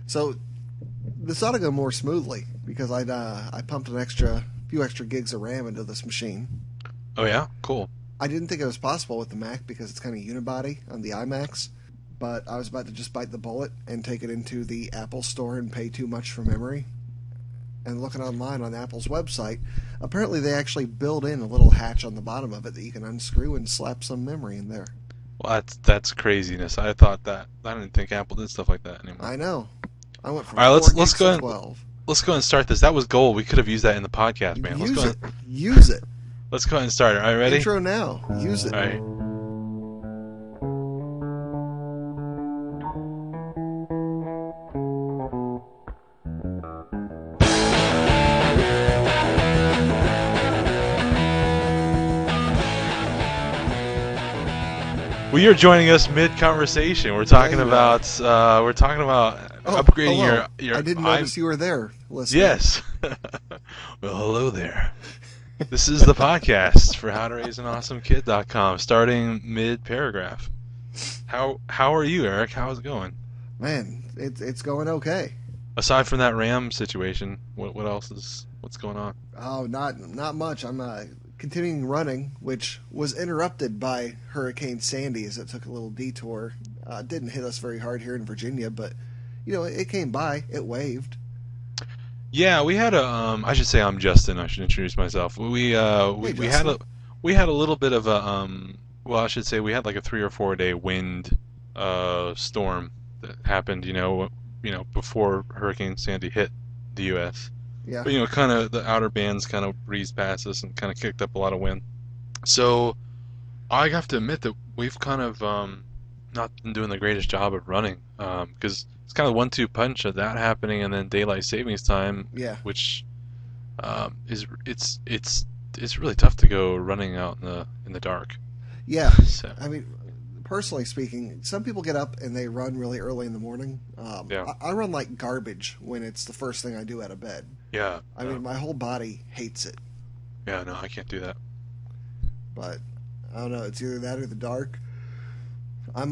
So this ought to go more smoothly because I pumped a few extra gigs of RAM into this machine. Oh yeah, cool. I didn't think it was possible with the Mac because it's kind of unibody on the iMacs, but I was about to just bite the bullet and take it into the Apple store and pay too much for memory. And looking online on Apple's website, apparently they actually build in a little hatch on the bottom of it that you can unscrew and slap some memory in there. Well, that's craziness. I thought that. I didn't think Apple did stuff like that anymore. I know. I went from All right, 4 let's gigs go to ahead. 12. Let's go ahead and start this. That was gold. We could have used that in the podcast, man. Use it. Let's go ahead and start it. All right, ready? Intro now. Use it. All right. Well, you're joining us mid-conversation. We're talking about upgrading hello. your. I didn't notice you were there. Listening. Yes. Well, hello there. This is the podcast for howtoraiseanawesomekid.com, starting mid-paragraph. How are you, Eric? How's it going? Man, it's going okay. Aside from that RAM situation, what's going on? Oh, not much. I'm continuing running, which was interrupted by Hurricane Sandy as it took a little detour. It didn't hit us very hard here in Virginia, but it came by. It waved. Yeah, we had I should say I'm Justin. I should introduce myself. We had a little bit of a well, I should say we had like a 3 or 4 day wind storm that happened. Before Hurricane Sandy hit the U.S. Yeah. But kind of the outer bands kind of breezed past us and kind of kicked up a lot of wind. So I have to admit that we've kind of not been doing the greatest job of running because it's kind of 1-2 punch of that happening and then daylight savings time. Yeah. Which it's really tough to go running out in the dark. Yeah. So. I mean, personally speaking, some people get up and they run really early in the morning. Yeah. I run like garbage when it's the first thing I do out of bed. Yeah. I mean, my whole body hates it. Yeah, no, I can't do that. But I don't know. It's either that or the dark. I'm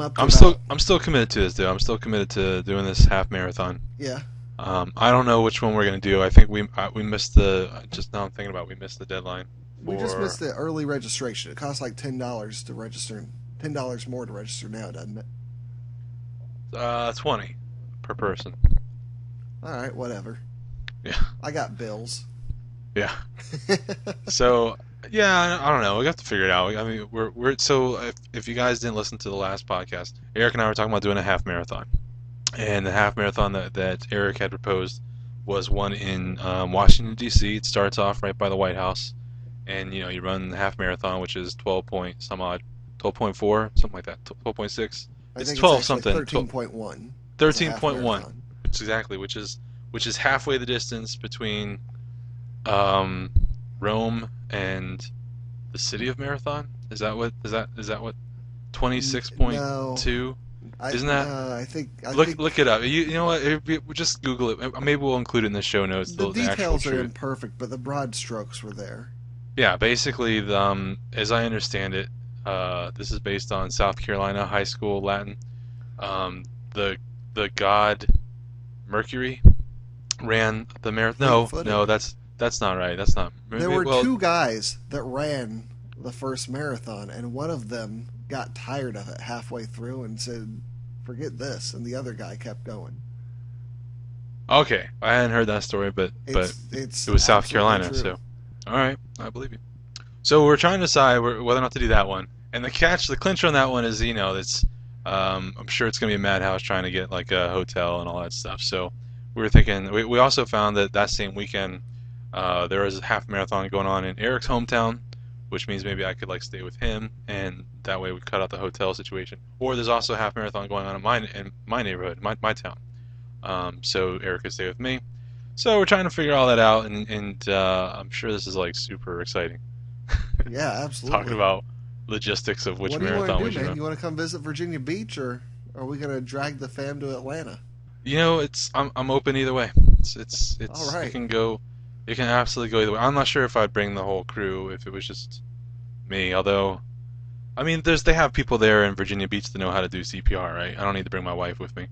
still committed to this, dude. I'm still committed to doing this half marathon. Yeah. I don't know which one we're gonna do. I think we missed just now I'm thinking about we missed the deadline. We just missed the early registration. It costs like $10 to register. $10 more to register now, doesn't it? 20 per person. All right, whatever. Yeah. I got bills. Yeah. So yeah, I don't know. We have to figure it out. I mean, we're so if you guys didn't listen to the last podcast, Eric and I were talking about doing a half marathon, and the half marathon that Eric had proposed was one in Washington D.C. It starts off right by the White House, and you run the half marathon, which is 12.4, something like that, 12.6. It's 12 something. 13.1. 13.1. Exactly, which is halfway the distance between Rome and the city of Marathon. Is that what 26.2? No. Isn't that? I think. Look it up. You know what? Just Google it. Maybe we'll include it in the show notes. The details actual are truth. imperfect, but the broad strokes were there. Yeah, basically, as I understand it, this is based on South Carolina high school Latin. The god Mercury ran the marathon. No, that's not right. That's not. There were two guys that ran the first marathon, and one of them got tired of it halfway through and said, "Forget this," and the other guy kept going. Okay, I hadn't heard that story, but it was South Carolina, true. So all right, I believe you. So we're trying to decide whether or not to do that one, and the clincher on that one is it's I'm sure it's gonna be a madhouse trying to get like a hotel and all that stuff. So we were thinking. We also found that same weekend there was a half marathon going on in Eric's hometown, which means maybe I could like stay with him, and that way we cut out the hotel situation. Or there's also a half marathon going on in my neighborhood, my town. So Eric could stay with me. So we're trying to figure all that out, and I'm sure this is like super exciting. Yeah, absolutely. Talking about logistics of which marathon we should run. You want to come visit Virginia Beach, or are we gonna drag the fam to Atlanta? I'm open either way. It's all right. You can absolutely go either way. I'm not sure if I'd bring the whole crew if it was just me. Although, I mean, they have people there in Virginia Beach that know how to do CPR, right? I don't need to bring my wife with me.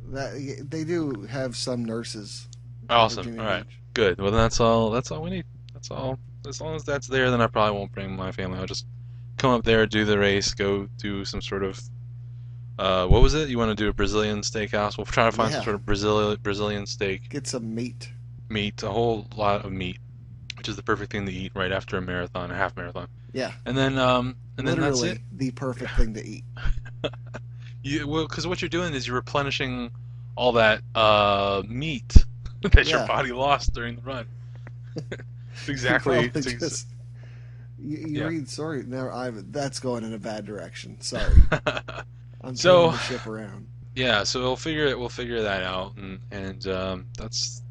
They do have some nurses. Awesome. All right. Good. Well, then that's all we need. That's all. As long as that's there, then I probably won't bring my family. I'll just come up there, do the race, go do some sort of what was it? You want to do a Brazilian steakhouse? We'll try to find some sort of Brazilian steak. Get some meat. Meat, a whole lot of meat, which is the perfect thing to eat right after a half marathon. Yeah. And then that's it. The perfect thing to eat. Because what you're doing is you're replenishing all that meat that your body lost during the run. Exactly. You read. Sorry, now that's going in a bad direction. Sorry. I'm turning the ship around. Yeah, so we'll figure that out, and that's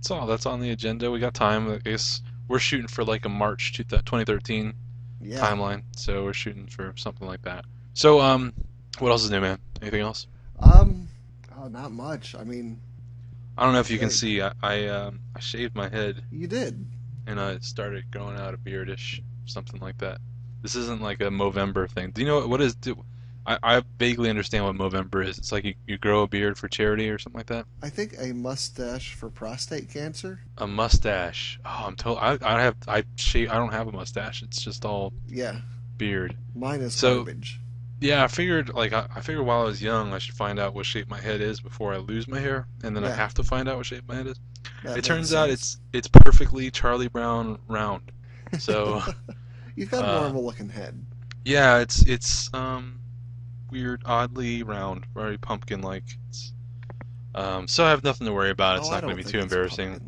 all. That's on the agenda. We got time. I guess we're shooting for like a March 2013 timeline. So we're shooting for something like that. So what else is new, man? Anything else? Not much. I mean, I don't know if you can see. I shaved my head. You did. And I started growing out a beardish, something like that. This isn't like a Movember thing. Do you know what is? I vaguely understand what Movember is. It's like you grow a beard for charity or something like that. I think a mustache for prostate cancer. A mustache. Oh, I'm told. I don't have a mustache. It's just all beard. Mine is garbage. Yeah, I figured while I was young I should find out what shape my head is before I lose my hair, and then I have to find out what shape my head is. It turns out it's perfectly Charlie Brown round. So you've got a normal looking head. Yeah, it's weird, oddly round, very pumpkin like. So I have nothing to worry about. It's not going to be too embarrassing.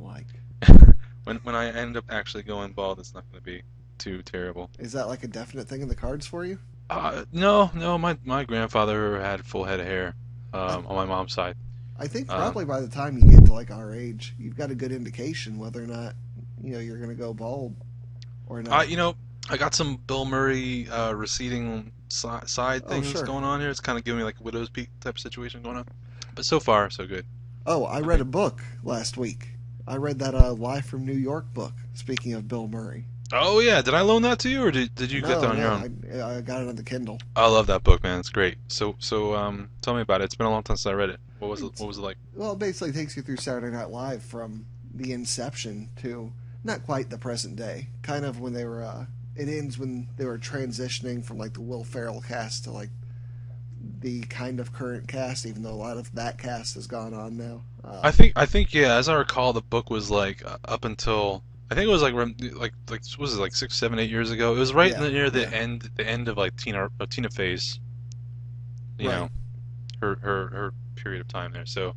When I end up actually going bald, it's not going to be too terrible. Is that like a definite thing in the cards for you? No. My grandfather had a full head of hair on my mom's side. I think probably by the time you get to like our age, you've got a good indication whether or not you're going to go bald or not. I got some Bill Murray receding side things going on here. It's kind of giving me like a widow's peak type of situation going on. But so far, so good. Oh, I read a book last week. I read that Live from New York book. Speaking of Bill Murray. Oh yeah, did I loan that to you, or did you get that on your own? I got it on the Kindle. I love that book, man. It's great. So tell me about it. It's been a long time since I read it. What was it like? Well, it basically takes you through Saturday Night Live from the inception to not quite the present day. Kind of when they were. It ends when they were transitioning from like the Will Ferrell cast to like the kind of current cast, even though a lot of that cast has gone on now. I think yeah. As I recall, the book was like up until. I think it was like was it like 6, 7, 8 years ago? It was near the end of like Tina Fey's, her period of time there. So,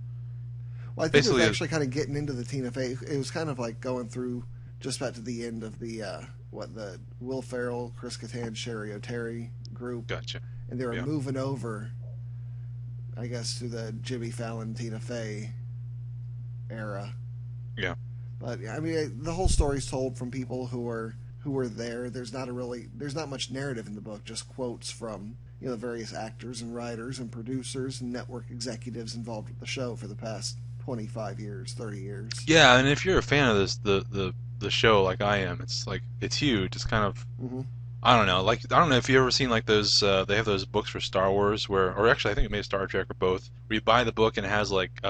well, I think it was actually kind of getting into the Tina Fey. It was kind of like going through just about to the end of the the Will Ferrell, Chris Kattan, Sherry O'Terry group. Gotcha. And they were moving over, I guess, to the Jimmy Fallon, Tina Fey era. Yeah. But I mean, the whole story's told from people who were there. There's not much narrative in the book, just quotes from the various actors and writers and producers and network executives involved with the show for the past 25 years, 30 years. Yeah, and if you're a fan of this, the show like I am, it's huge. It's kind of I don't know, I don't know if you've ever seen like those they have those books for Star Wars or actually I think it may be Star Trek or both, where you buy the book and it has like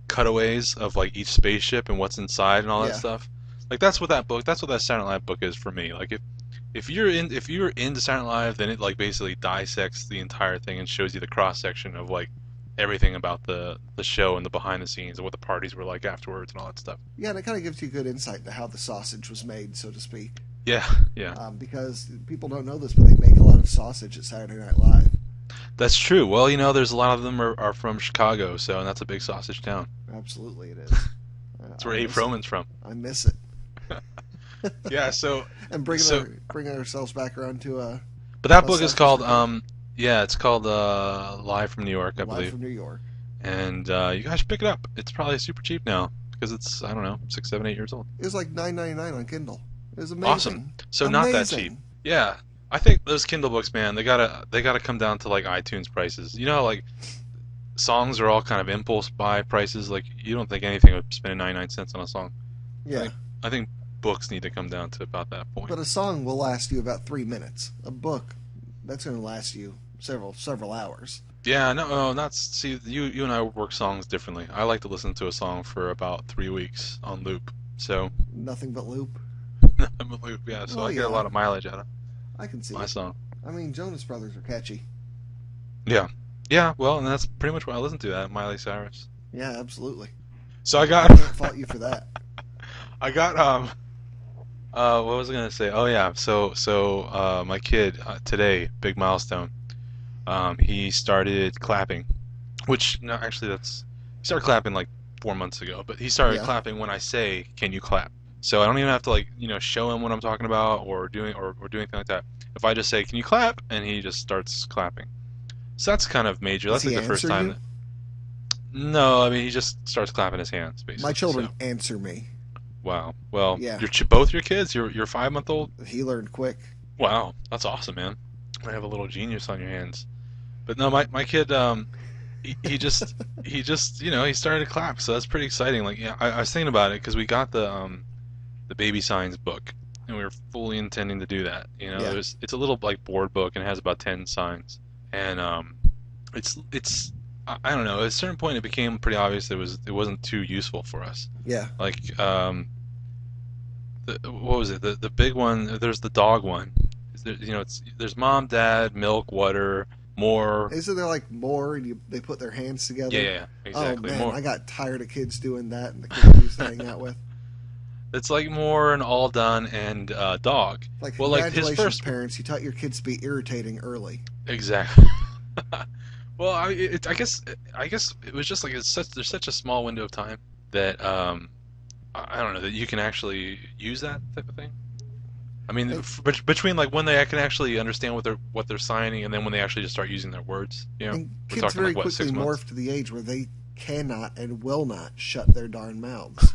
cutaways of like each spaceship and what's inside and all that stuff. Like that's what that Saturday Night Live book is for me. Like if you're into Saturday Night Live, then it like basically dissects the entire thing and shows you the cross section of like everything about the show and the behind the scenes and what the parties were like afterwards and all that stuff. Yeah, and it kind of gives you good insight into how the sausage was made, so to speak. Yeah. Because people don't know this, but they make a lot of sausage at Saturday Night Live. That's true. Well, there's a lot of them are from Chicago, and that's a big sausage town. Absolutely, it is. That's where Abe Froman's from. I miss it. Yeah, so and bringing ourselves back around to But that book is called it's called Live from New York, I believe. Live from New York. And you guys should pick it up. It's probably super cheap now because it's 6, 7, 8 years old. It was like $9.99 on Kindle. It was amazing. Awesome. So not that cheap. Yeah. I think those Kindle books, man, they gotta come down to like iTunes prices. Like songs are all kind of impulse buy prices. Like you don't think anything of spending 99 cents on a song. Yeah. I think books need to come down to about that point. But a song will last you about 3 minutes. A book, that's going to last you several hours. Yeah, no, not see you and I work songs differently. I like to listen to a song for about 3 weeks on loop. So Nothing but loop. I'm a loop, yeah. So Well, I get a yeah, lot of mileage out of I can see my it. song. I mean, Jonas Brothers are catchy. Yeah, yeah. Well, and that's pretty much what I listen to. That Miley Cyrus. Yeah, absolutely. So I I got can't fault you for that. I got what was I gonna say? Oh yeah. So my kid today, big milestone. He started clapping, which no, actually he started clapping like 4 months ago, but he started Yeah. clapping when I say, "Can you clap?" So I don't even have to like show him what I'm talking about or do anything like that. If I just say, "Can you clap?" and he just starts clapping. So that's kind of major. Does That's like he the first answer time you? that. No, I mean he just starts clapping his hands My basically. So children answer me. wow. Well, Yeah, both your kids, your 5 month old. he learned quick. Wow, that's awesome, man. I have a little genius on your hands. But no, my kid, he just he started to clap, so that's pretty exciting. Like yeah, I was thinking about it because we got the baby signs book, and we were fully intending to do that. Yeah. It's a little like board book and it has about 10 signs, and it's I don't know. At a certain point, it became pretty obvious that it wasn't too useful for us. Yeah. Like what was it? The big one. There's the dog one. There's mom, dad, milk, water, more. Isn't there like more and they put their hands Yeah, together? yeah, yeah, Oh exactly. man, More. I got tired of kids doing that and the kids we used to hang out with. It's like more and all done and dog. Like, Well, like his congratulations, first. parents, you taught your kids to be irritating early. Exactly. Well, I guess it was just like there's such a small window of time that I don't know that you can actually use that type of thing. I mean, And, between like when they can actually understand what they're signing and then when they actually just start using their words, and we're kids talking like very what, quickly 6 months? morph to the age where they cannot and will not shut their darn mouths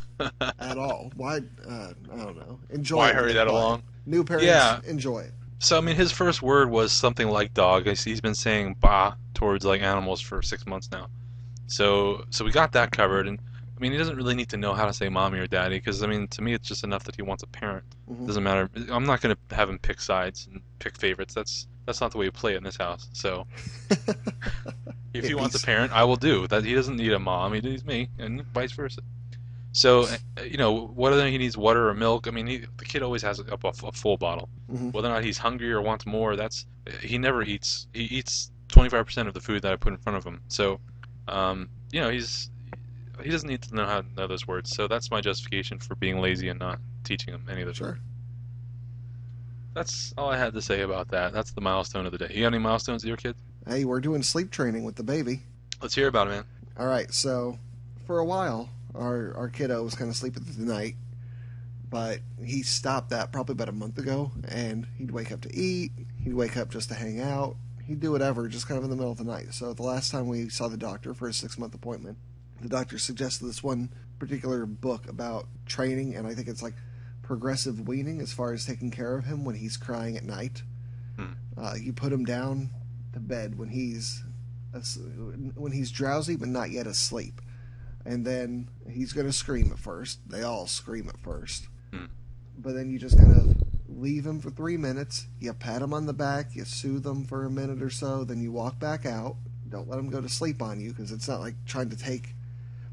at all. Why? I don't know. Enjoy Why it when hurry they're that quiet. along? New parents, Yeah. enjoy it. So I mean, his first word was something like dog. He's been saying "ba" towards like animals for 6 months now. So we got that covered, and I mean, he doesn't really need to know how to say mommy or daddy because I mean, to me, it's just enough that he wants a parent. Hmm. Doesn't matter. I'm not gonna have him pick sides and pick favorites. That's not the way we play it in this house. So if he wants a parent, I will do that. He doesn't need a mom. He needs me, and vice versa. So whether he needs water or milk, I mean, the kid always has a full bottle. Hmm. Whether or not he's hungry or wants more, he never eats. He eats 25% of the food that I put in front of him. So, he doesn't need to know how to know those words. So that's my justification for being lazy and not teaching him any of those Sure. words. That's all I had to say about that. That's the milestone of the day. You got any milestones with your kids? Hey, we're doing sleep training with the baby. Let's hear about it, man. All right, so for a while, our kiddo was kind of sleeping through the night, but he stopped that probably about a month ago, and he'd wake up to eat, he'd wake up just to hang out, he'd do whatever, just kind of in the middle of the night. So the last time we saw the doctor for a 6-month appointment, the doctor suggested this one particular book about training, and I think it's like progressive weaning as far as taking care of him when he's crying at night. You put him down to bed when he's drowsy but not yet asleep, and then he's going to scream at first. They all scream at first, but then you just kind of leave him for 3 minutes. You pat him on the back, you soothe him for a minute or so, then you walk back out. Don't let him go to sleep on you because it's not like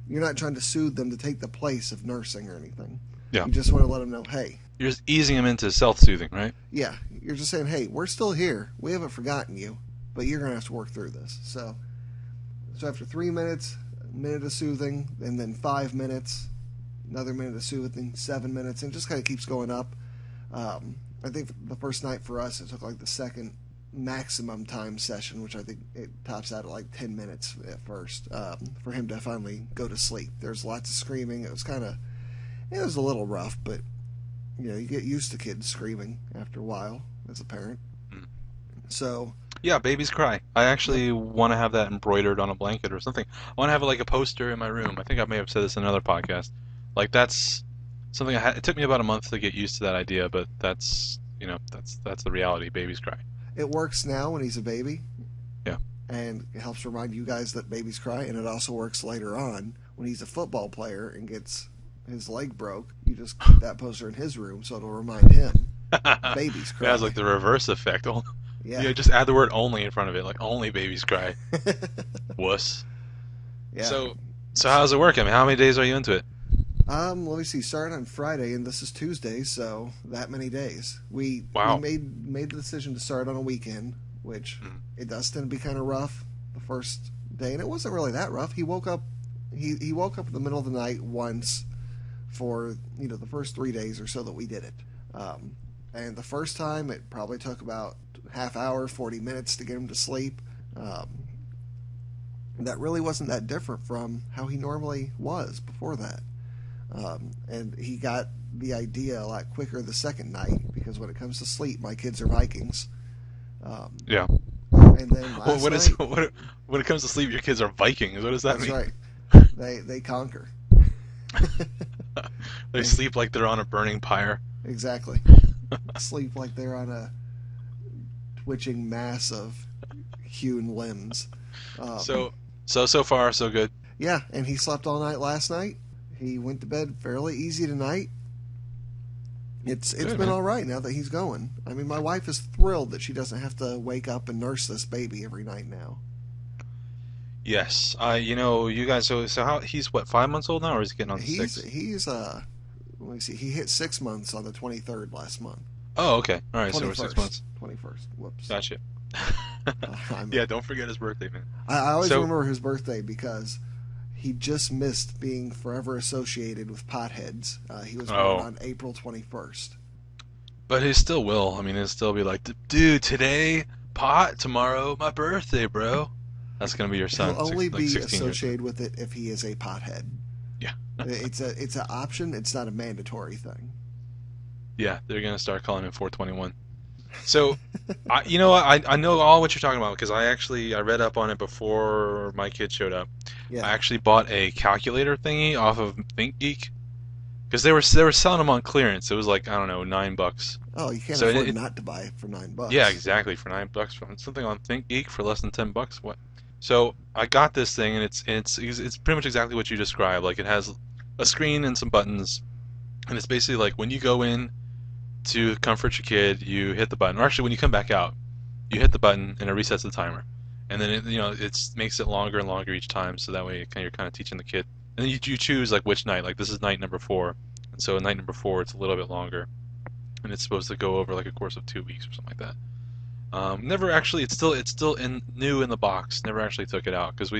you're not trying to soothe them to take the place of nursing or anything. Yeah. You just want to let them know, hey. You're just easing him into self-soothing, right? Yeah. You're just saying, hey, we're still here. We haven't forgotten you, but you're going to have to work through this. So after 3 minutes, a minute of soothing, and then 5 minutes, another minute of soothing, 7 minutes, and it just kind of keeps going up. I think the first night for us, it took like the second maximum time session, which I think it tops out at like 10 minutes at first, for him to finally go to sleep. There's lots of screaming. It was a little rough, but you get used to kids screaming after a while as a parent. So yeah, babies cry. I actually want to have that embroidered on a blanket or something. I want to have it like a poster in my room. I think I may have said this in another podcast. Like that's something it took me about a month to get used to that idea, but that's the reality. Babies cry. it works now when he's a baby. Yeah. And it helps remind you guys that babies cry, and it also works later on when he's a football player and gets his leg broke. You just put that poster in his room so it'll remind him babies cry. It has like the reverse effect. Yeah. Yeah, just add the word only in front of it, like only babies cry. Wuss. Yeah. So how's it working? I mean, how many days are you into it? Let me see. Started on Friday, and this is Tuesday, so that many days. We Wow. made the decision to start on a weekend, which it does tend to be kind of rough the first day, and it wasn't really that rough. He woke up. He woke up in the middle of the night once for the first 3 days or so that we did it. And the first time, it probably took about half hour, 40 minutes to get him to sleep. That really wasn't that different from how he normally was before that. And he got the idea a lot quicker the second night, because when it comes to sleep, my kids are Vikings. Yeah. And then when it comes to sleep, your kids are Vikings. What does that mean? That's right. They conquer. They sleep like they're on a burning pyre. Exactly. Sleep like they're on a twitching mass of hewn limbs. So far, so good. Yeah, and he slept all night last night. He went to bed fairly easy tonight. It's Good, been man. all right now that he's going. I mean, my wife is thrilled that she doesn't have to wake up and nurse this baby every night now. Yes, you guys. So how he's what, 5 months old now, or is he getting on 6? He's let me see. He hit 6 months on the 23rd last month. Oh, okay. All right, so we're 6 months. 21st. Whoops. Gotcha. Yeah, don't forget his birthday, man. I always remember his birthday because he just missed being forever associated with potheads. He was born on April 21st. But he still will. I mean, he'll still be like, dude, today, pot, tomorrow, my birthday, bro. That's going to be your son. He'll only be 16 associated with it if he is a pothead. Yeah. It's an option. It's not a mandatory thing. Yeah, they're going to start calling him 421. So, you know what? I know all what you're talking about because I read up on it before my kid showed up. Yeah. I actually bought a calculator thingy off of ThinkGeek because they were selling them on clearance. It was like, I don't know, $9. Oh, you can't afford not to buy it for $9. Yeah, exactly, for $9 from something on ThinkGeek for less than $10. What? So I got this thing, and it's pretty much exactly what you described. Like, it has a screen and some buttons, and it's basically like when you go in to comfort your kid, you hit the button. Or actually, when you come back out, you hit the button, and it resets the timer. And then it makes it longer and longer each time, so that way you're kind of teaching the kid. And then you choose like which night. Like this is night number 4, and so night number 4 it's a little bit longer, and it's supposed to go over like a course of 2 weeks or something like that. Never actually. It's still new in the box. Never actually took it out because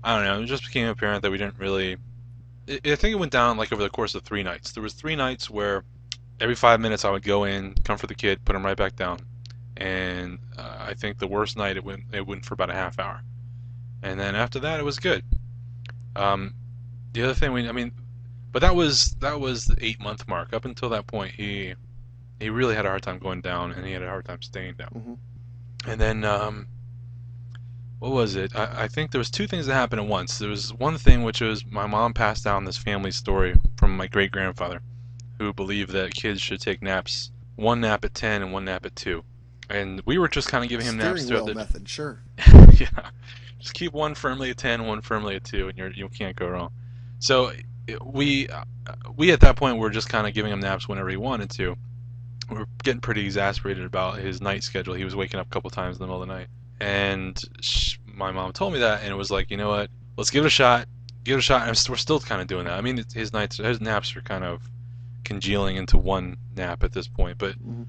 I don't know. It just became apparent that we didn't really. I think it went down like over the course of 3 nights. There was 3 nights where every 5 minutes I would go in, comfort the kid, put him right back down, and I think the worst night it went for about a half hour, and then after that it was good. The other thing but that was the 8-month mark. Up until that point, he really had a hard time going down, and he had a hard time staying down. Mm-hmm. And then, what was it? I think there was 2 things that happened at once. There was one thing which was my mom passed down this family story from my great-grandfather, who believed that kids should take naps, 1 nap at 10 and 1 nap at 2. And we were just kind of giving him naps throughout the method, sure. Yeah, just keep 1 firmly at 10, 1 firmly at 2, and you can't go wrong. So we at that point were just kind of giving him naps whenever he wanted to. We were getting pretty exasperated about his night schedule. He was waking up a couple times in the middle of the night, and my mom told me that, and it was like, you know what? Let's give it a shot. Give it a shot. And we're still kind of doing that. I mean, his naps are kind of congealing into 1 nap at this point, but. Mm-hmm.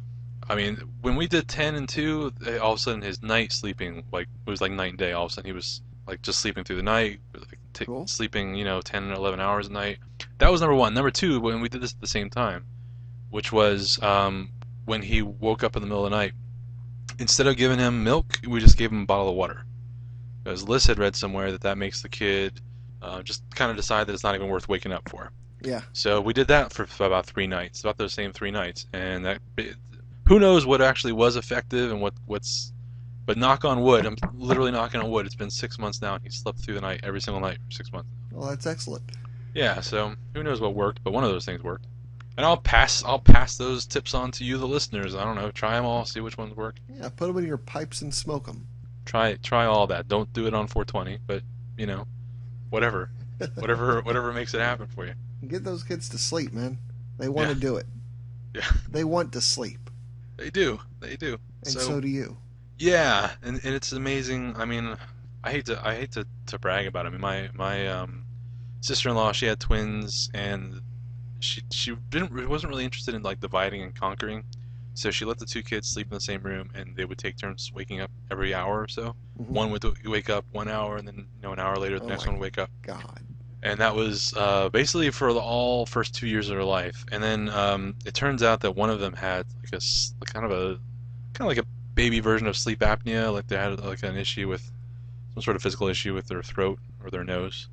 I mean, when we did 10 and 2, all of a sudden his night sleeping, like, it was like night and day. All of a sudden he was, like, just sleeping through the night, like, Cool. sleeping, 10 and 11 hours a night. That was number 1. Number 2, when we did this at the same time, which was when he woke up in the middle of the night, instead of giving him milk, we just gave him a bottle of water. Because Liz had read somewhere that makes the kid just kind of decide that it's not even worth waking up for. Yeah. So we did that for about 3 nights, about those same 3 nights, and that... Who knows what actually was effective and what's... But knock on wood, I'm literally knocking on wood. It's been 6 months now, and he slept through the night every single night for 6 months. Well, that's excellent. Yeah, so who knows what worked, but one of those things worked. And I'll pass those tips on to you, the listeners. I don't know, try them all, see which ones work. Yeah, put them in your pipes and smoke them. Try all that. Don't do it on 420, but whatever makes it happen for you. Get those kids to sleep, man. They want to do it. Yeah. They want to sleep. They do. And so do you. Yeah, and it's amazing. I mean, I hate to brag about it. I mean, my sister-in-law, she had twins, and she wasn't really interested in like dividing and conquering. So she let the two kids sleep in the same room, and they would take turns waking up every hour or so. Hmm. One would wake up 1 hour, and then an hour later the Oh next my one would wake up. God. And that was basically for the all first 2 years of their life. And then it turns out that one of them had like like kind of like a baby version of sleep apnea, like they had like an issue with some sort of physical issue with their throat or their nose.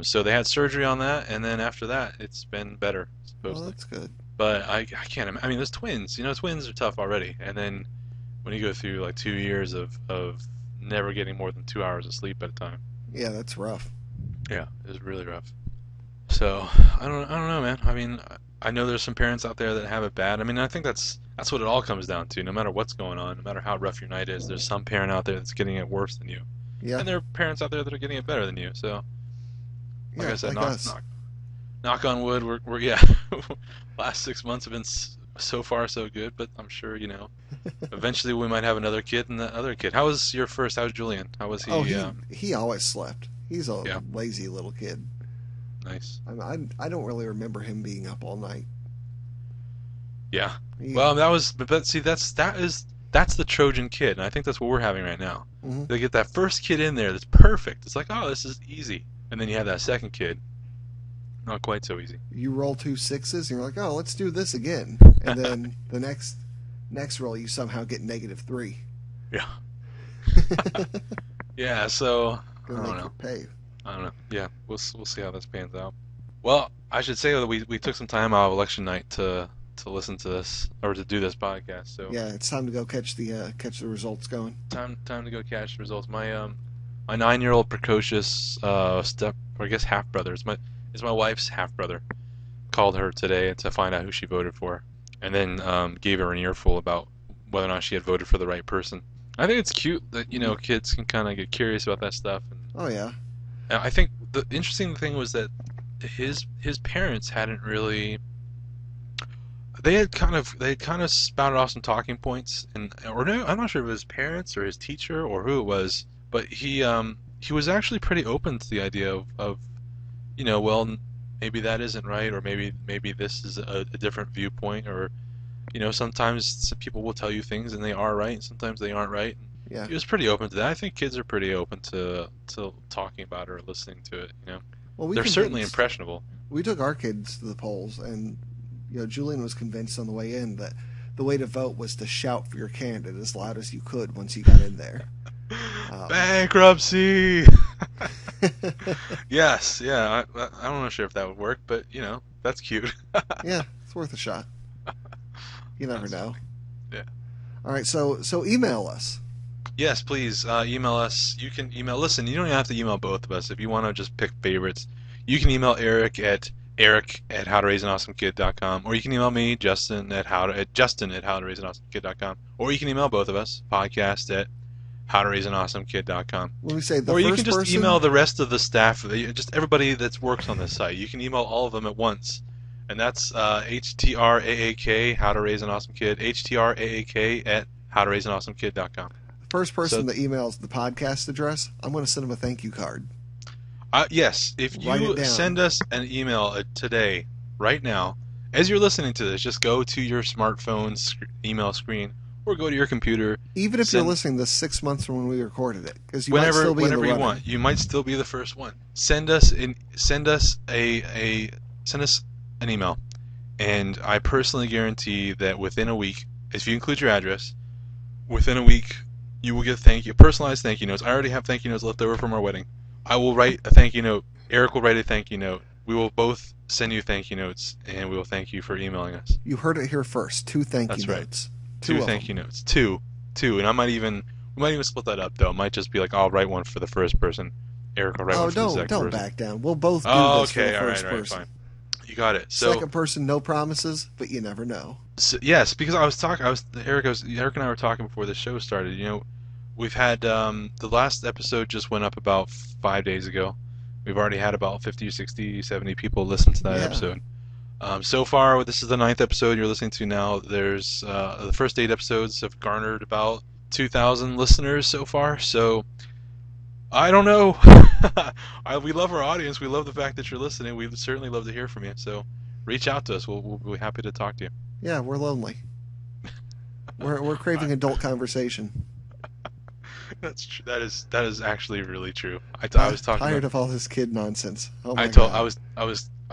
So they had surgery on that, and then after that, it's been better Oh, supposedly. that's good. But I can't. I mean, there's twins. Twins are tough already, and then when you go through like 2 years of never getting more than 2 hours of sleep at a time, Yeah, that's rough. yeah, it's really rough. So I don't know, man. I mean, I know there's some parents out there that have it bad. I mean, I think that's what it all comes down to. No matter what's going on, no matter how rough your night is, there's some parent out there that's getting it worse than you, Yeah, and there are parents out there that are getting it better than you. So, like yeah, I said, like us. knock on wood. We're yeah. Last 6 months have been so far so good, but I'm sure eventually we might have another kid and that other kid. How was your first? How was Julian? How was Oh, he? he always slept. He's a Yeah, lazy little kid. nice. I don't really remember him being up all night. Yeah. He, Well, but see, that's the Trojan kid, and I think that's what we're having right now. hmm They get that first kid in there that's perfect. It's like, oh, this is easy, and then you have that second kid, not quite so easy. You roll 2 6s, and you're like, oh, let's do this again. And then the next roll, you somehow get -3. Yeah. Yeah. So I Gonna don't make you know. pay. I don't know. Yeah, we'll see how this pans out. Well, I should say that we took some time out of election night to listen to this or to do this podcast. So Yeah, it's time to go catch the results going. time to go catch the results. My 9-year-old precocious step or I guess half brother is my wife's half brother called her today to find out who she voted for, and then gave her an earful about whether or not she had voted for the right person. I think it's cute that kids can kind of get curious about that stuff. Oh yeah. And I think the interesting thing was that his parents hadn't really. They had kind of spouted off some talking points, or no, I'm not sure if it was his parents or his teacher or who it was, but he was actually pretty open to the idea of well, maybe that isn't right, or maybe this is a different viewpoint, or sometimes some people will tell you things and they are right, and sometimes they aren't right. Yeah. He was pretty open to that. I think kids are pretty open to talking about it or listening to it. Well, They're certainly impressionable. we took our kids to the polls, and Julian was convinced on the way in that the way to vote was to shout for your candidate as loud as you could once you got in there. Bankruptcy. Yes, yeah. I'm not sure if that would work, but that's cute. Yeah, it's worth a shot. You never That's know. funny. Yeah. All right, so email us. Yes, please email us. You can email. Listen, you don't have to email both of us. If you want to just pick favorites, you can email Eric at howtoraiseenawesomekid.com, or you can email me, Justin at howtoraiseenawesomekid.com, or you can email both of us, podcast at howtoraiseenawesomekid.com. When we say the Or you first can just person, email the rest of the staff, just everybody that works on this site. You can email all of them at once, and that's HTRAAK, How to Raise an Awesome Kid, HTRAAK at howtoraiseenawesomekid.com. the first person So, that emails the podcast address, I'm going to send them a thank you card. yes, if Write it you down. send us an email today, right now, as you're listening to this, just go to your smartphone email screen or go to your computer. Even if you're Send- listening this 6 months from when we recorded it, because you might whenever still be in the whenever you running. want, you might still be the first one. Send us an email, and I personally guarantee that within a week, if you include your address, within a week you will get personalized thank you notes. I already have thank you notes left over from our wedding. I will write a thank you note. Eric will write a thank you note. We will both send you thank you notes, and we will thank you for emailing us. You heard it here first. 2 thank That's you right. notes. Two of thank them. you notes. Two, and we might even split that up though. It might just be like I'll write one for the first person. Eric will write Oh, one for the second don't person. back down. We'll both do Oh, this for okay, the all first right, person. fine. You got it. So, Second person, no promises, but you never know. yes, because Eric and I were talking before the show started. We've had the last episode just went up about 5 days ago. We've already had about 50 or 60, 70 people listen to that Yeah. episode. So far, this is the 9th episode you're listening to now. There's the first 8 episodes have garnered about 2,000 listeners so far. So I don't know. We love our audience. We love the fact that you're listening. We'd certainly love to hear from you. So reach out to us. We'll be happy to talk to you. Yeah, we're lonely. We're craving adult conversation. That's true. That is actually really true. I was talking tired of all this kid nonsense. Oh my God. I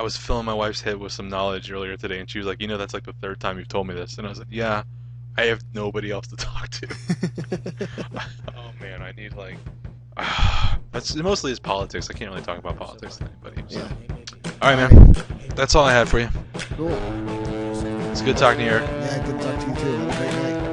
was filling my wife's head with some knowledge earlier today, and she was like, that's like the third time you've told me this, and I was like, yeah, I have nobody else to talk to. Oh man, I need that's mostly is politics. I can't really talk about politics with anybody. So. Yeah. All right, man. That's all I had for you. Cool. It's good talking to you, Eric. Yeah, good to talk to you too. Have a great night.